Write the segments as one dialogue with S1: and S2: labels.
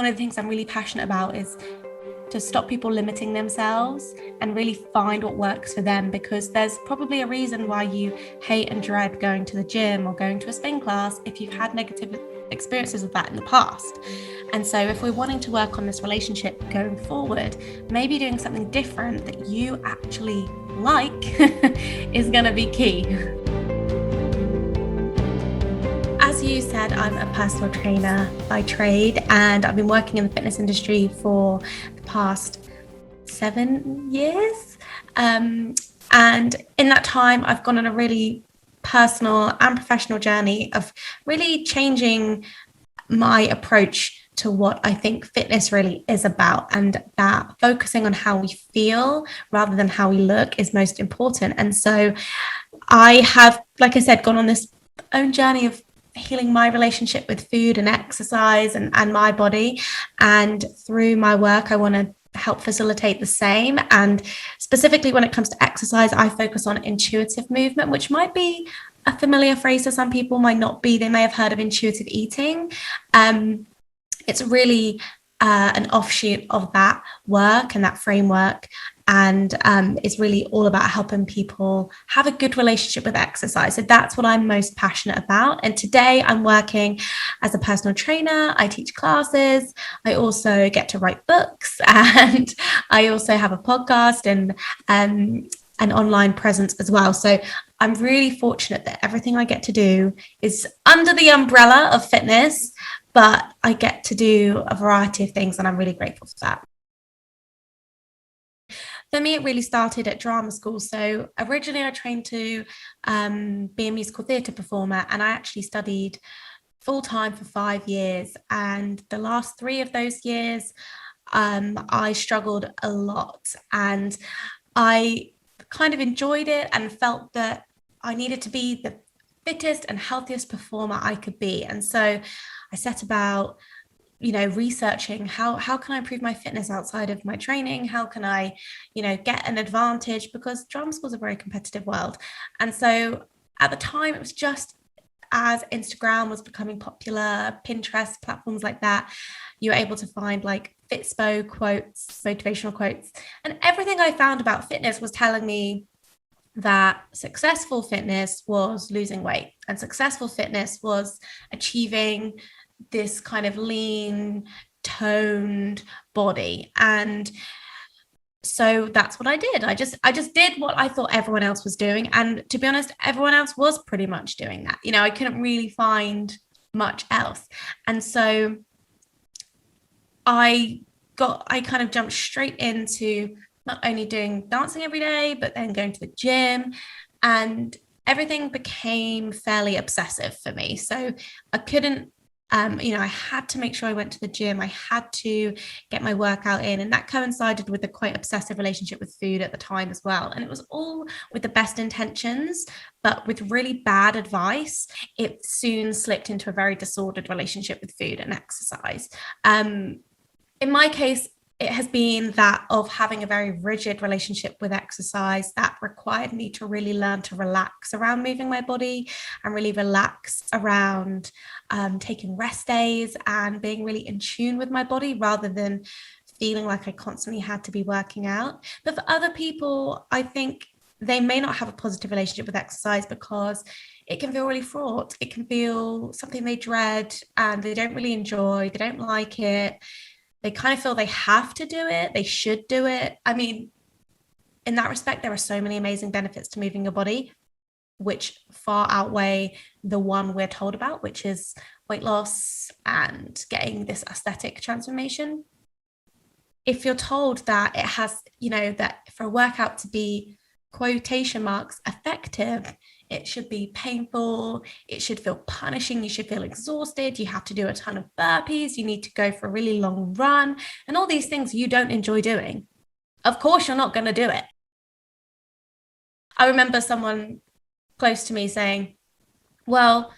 S1: one of the things I'm really passionate about is to stop people limiting themselves and really find what works for them, because there's probably a reason why you hate and dread going to the gym or going to a spin class if you've had negative experiences with that in the past. And so if we're wanting to work on this relationship going forward, maybe doing something different that you actually like is going to be key. As you said, I'm a personal trainer by trade, and I've been working in the fitness industry for the past 7 years. And in that time, I've gone on a really personal and professional journey of really changing my approach to what I think fitness really is about, and that focusing on how we feel rather than how we look is most important. And so I have, like I said, gone on this own journey of healing my relationship with food and exercise and my body. And through my work, I want to help facilitate the same. And specifically when it comes to exercise, I focus on intuitive movement, which might be a familiar phrase to some people, might not be. They may have heard of intuitive eating. It's really an offshoot of that work and that framework. And it's really all about helping people have a good relationship with exercise. So that's what I'm most passionate about. And today I'm working as a personal trainer. I teach classes. I also get to write books, and I also have a podcast and an online presence as well. So I'm really fortunate that everything I get to do is under the umbrella of fitness, but I get to do a variety of things, and I'm really grateful for that. For me, it really started at drama school. So originally I trained to be a musical theatre performer, and I actually studied full-time for 5 years. And the last 3 of those years, I struggled a lot, and I kind of enjoyed it and felt that I needed to be the fittest and healthiest performer I could be. And so I set about researching how can I improve my fitness outside of my training? How can I, get an advantage? Because drama school is a very competitive world. And so at the time, it was just as Instagram was becoming popular, Pinterest, platforms like that, you were able to find like Fitspo quotes, motivational quotes. And everything I found about fitness was telling me that successful fitness was losing weight, and successful fitness was achieving this kind of lean, toned body. And so that's what I did. I just did what I thought everyone else was doing. And to be honest, everyone else was pretty much doing that. I couldn't really find much else. And so I kind of jumped straight into not only doing dancing every day, but then going to the gym, and everything became fairly obsessive for me. So I couldn't I had to make sure I went to the gym. I had to get my workout in. And that coincided with a quite obsessive relationship with food at the time as well. And it was all with the best intentions, but with really bad advice. It soon slipped into a very disordered relationship with food and exercise. In my case, it has been that of having a very rigid relationship with exercise that required me to really learn to relax around moving my body, and really relax around taking rest days and being really in tune with my body, rather than feeling like I constantly had to be working out. But for other people, I think they may not have a positive relationship with exercise because it can feel really fraught. It can feel something they dread and they don't really enjoy. They don't like it. They kind of feel they have to do it. They should do it. I mean, in that respect, there are so many amazing benefits to moving your body, which far outweigh the one we're told about, which is weight loss and getting this aesthetic transformation. If you're told that it has, that for a workout to be quotation marks effective, it should be painful, it should feel punishing, you should feel exhausted, you have to do a ton of burpees, you need to go for a really long run, and all these things you don't enjoy doing, of course you're not going to do it. I remember someone close to me saying, well,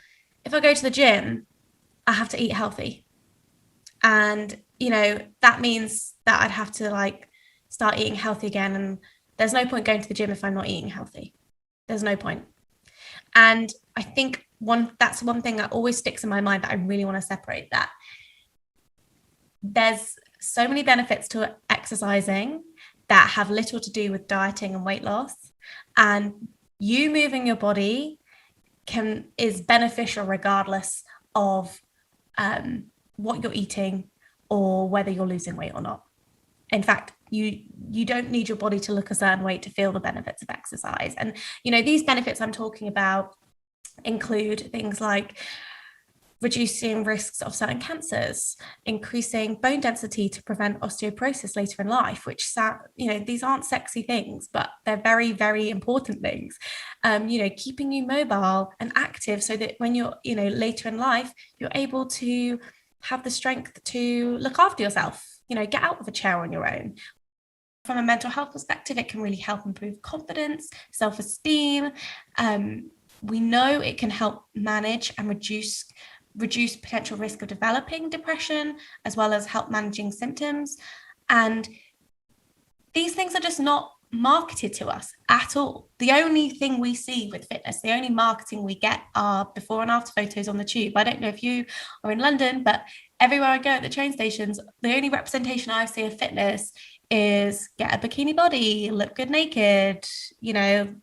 S1: if I go to the gym, I have to eat healthy. And, that means that I'd have to start eating healthy again. And there's no point going to the gym if I'm not eating healthy. There's no point. And I think that's one thing that always sticks in my mind, that I really want to separate that. there's so many benefits to exercising that have little to do with dieting and weight loss. And you moving your body is beneficial regardless of what you're eating or whether you're losing weight or not. In fact, you don't need your body to look a certain way to feel the benefits of exercise. And these benefits I'm talking about include things like reducing risks of certain cancers, increasing bone density to prevent osteoporosis later in life, which these aren't sexy things, but they're very, very important things. Keeping you mobile and active so that when you're, later in life, you're able to have the strength to look after yourself, get out of a chair on your own. From a mental health perspective, it can really help improve confidence, self-esteem. We know it can help manage and reduce potential risk of developing depression, as well as help managing symptoms. And these things are just not marketed to us at all. The only thing we see with fitness, the only marketing we get are before and after photos on the tube. I don't know if you are in London, but everywhere I go at the train stations, the only representation I see of fitness is get a bikini body, look good naked,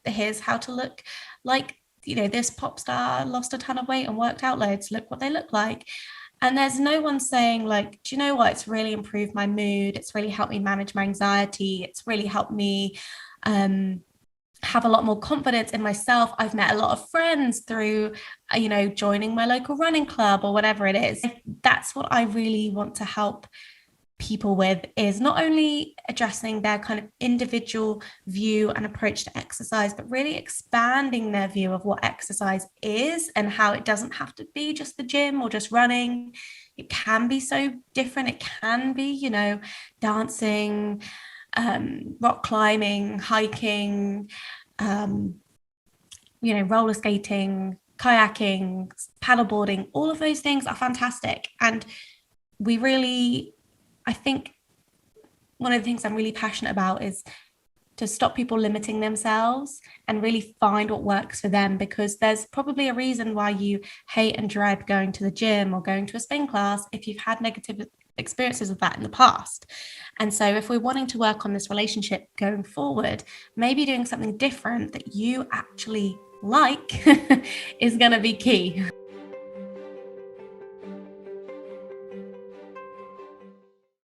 S1: here's how to look like, this pop star lost a ton of weight and worked out loads, look what they look like. And there's no one saying like, do you know what? It's really improved my mood. It's really helped me manage my anxiety. It's really helped me have a lot more confidence in myself. I've met a lot of friends through, joining my local running club or whatever it is. That's what I really want to help people with, is not only addressing their kind of individual view and approach to exercise, but really expanding their view of what exercise is and how it doesn't have to be just the gym or just running. It can be so different. It can be, dancing, rock climbing, hiking, roller skating, kayaking, paddleboarding. All of those things are fantastic. And I think one of the things I'm really passionate about is to stop people limiting themselves and really find what works for them, because there's probably a reason why you hate and dread going to the gym or going to a spin class if you've had negative experiences of that in the past. And so if we're wanting to work on this relationship going forward, maybe doing something different that you actually like is going to be key.